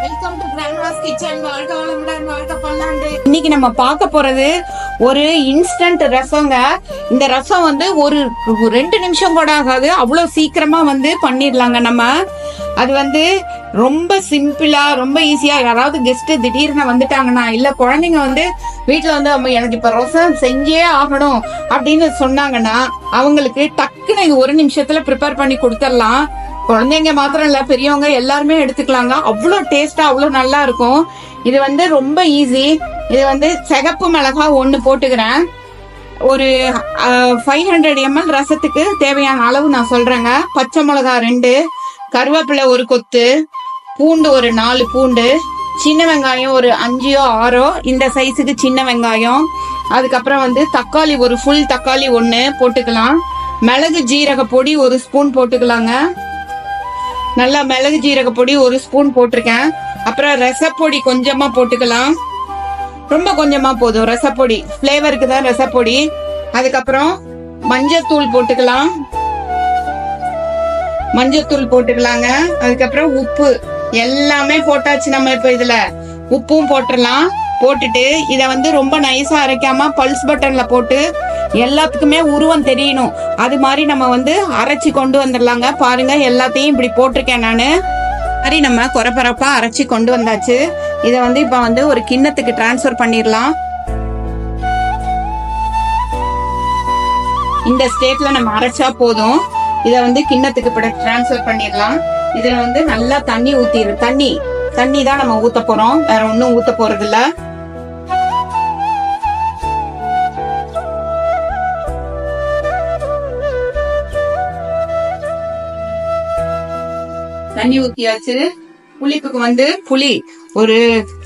Welcome to Grandma's kitchen. வாழ்க வளமுடன், வாழ்க பல்லாண்டு. இன்னைக்கு நம்ம பார்க்க போறது ஒரு இன்ஸ்டன்ட் ரசங்க. இந்த ரசம் வந்து ஒரு 2 நிமிஷம் கூட ஆகாது, அவ்வளவு சீக்கிரமா வந்து பண்ணிடலாங்க நம்ம. அது வந்து ரொம்ப சிம்பிளா, ரொம்ப ஈஸியா. யாராவது கெஸ்ட் திடீர்னு வந்துட்டாங்கன்னா, இல்ல குழந்தைங்க வந்து வீட்டுல வந்து எனக்கு இப்ப ரசம் செஞ்சே ஆகணும் அப்படின்னு சொன்னாங்கன்னா, அவங்களுக்கு டக்குன்னு இது 1 நிமிஷத்துல ப்ரிப்பேர் பண்ணி கொடுத்துடலாம். குழந்தைங்க மாத்திரம் இல்ல, பெரியவங்க எல்லாருமே எடுத்துக்கலாங்க. அவ்வளவு டேஸ்டா, அவ்வளவு நல்லா இருக்கும். இது வந்து ரொம்ப ஈஸி. இது வந்து சிகப்பு மிளகா 1 போட்டுக்கிறேன். ஒரு 500 ml ரசத்துக்கு தேவையான அளவு நான் சொல்றேங்க. பச்சை மிளகா 2, கருவேப்பிலை 1 கொத்து, பூண்டு ஒரு 4 பூண்டு, சின்ன வெங்காயம் ஒரு 5ஓ 6ஓ இந்த சைஸுக்கு சின்ன வெங்காயம். அதுக்கப்புறம் வந்து தக்காளி, ஒரு ஃபுல் தக்காளி 1 போட்டுக்கலாம். மிளகு ஜீரக பொடி 1 ஸ்பூன் போட்டுக்கலாங்க. நல்லா மிளகு ஜீரக பொடி 1 ஸ்பூன் போட்டிருக்கேன். அப்புறம் ரசப்பொடி கொஞ்சமா போட்டுக்கலாம், ரொம்ப கொஞ்சமா போதும். ரசப்பொடி பிளேவருக்கு தான் ரசப்பொடி. அதுக்கப்புறம் மஞ்சத்தூள் போட்டுக்கலாம், மஞ்சத்தூள் போட்டுக்கலாங்க. அதுக்கப்புறம் உப்பு எல்லாமே போட்டாச்சு. நம்ம இப்ப இதுல உப்பும் போட்டுடலாம். போட்டுட்டு இத வந்து ரொம்ப நைஸா அரைக்காம பல்ஸ் பட்டன்ல போட்டு எல்லாத்துக்குமே உருவம் தெரியணும், அது மாதிரி நம்ம வந்து அரைச்சி கொண்டு வந்துடலாங்க. பாருங்க, எல்லாத்தையும் இப்படி போட்டிருக்கேன் நானு. மாதிரி நம்ம கொரப்பரப்பா அரைச்சி கொண்டு வந்தாச்சு. இத வந்து இப்ப வந்து ஒரு கிண்ணத்துக்கு டிரான்ஸ்ஃபர் பண்ணிடலாம். இந்த ஸ்டேட்ல நம்ம அரைச்சா போதும். இத வந்து கிண்ணத்துக்கு டிரான்ஸ்ஃபர் பண்ணிடலாம். இதுல வந்து நல்லா தண்ணி ஊத்திரு. தண்ணி தான் நம்ம ஊத்த போறோம், வேற ஒன்னும் ஊத்த போறது இல்ல. தண்ணி ஊத்தியாச்சு. புளிப்புக்கு வந்து புளி ஒரு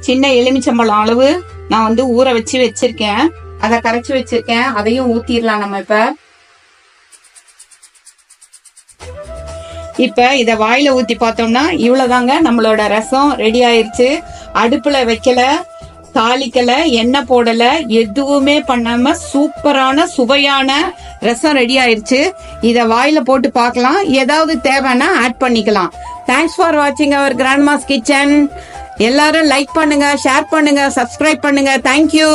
சின்ன எலுமிச்சம்பழம் அளவு நான் வந்து ஊற வச்சிருக்கேன். அதை கரைச்சி வச்சிருக்கேன், அதையும் ஊத்திடலாம் நம்ம. இப்ப இத வாயில ஊத்தி பார்த்தோம்னா இவ்வளவுதாங்க, நம்மளோட ரசம் ரெடி ஆயிருச்சு. அடுப்புல வைக்கல, தாளிக்கல, எண்ணெய் போடல, எதுவுமே பண்ணாம சூப்பரான சுவையான ரசம் ரெடி ஆயிருச்சு. இத வாயில போட்டு பார்க்கலாம், ஏதாவது தேவைன்னா ஆட் பண்ணிக்கலாம். தேங்க்ஸ் ஃபார் வாட்சிங் அவர் கிராண்ட்மாஸ் கிச்சன். எல்லாரும் லைக் பண்ணுங்க, ஷேர் பண்ணுங்க, சப்ஸ்கிரைப் பண்ணுங்க. தேங்க்யூ.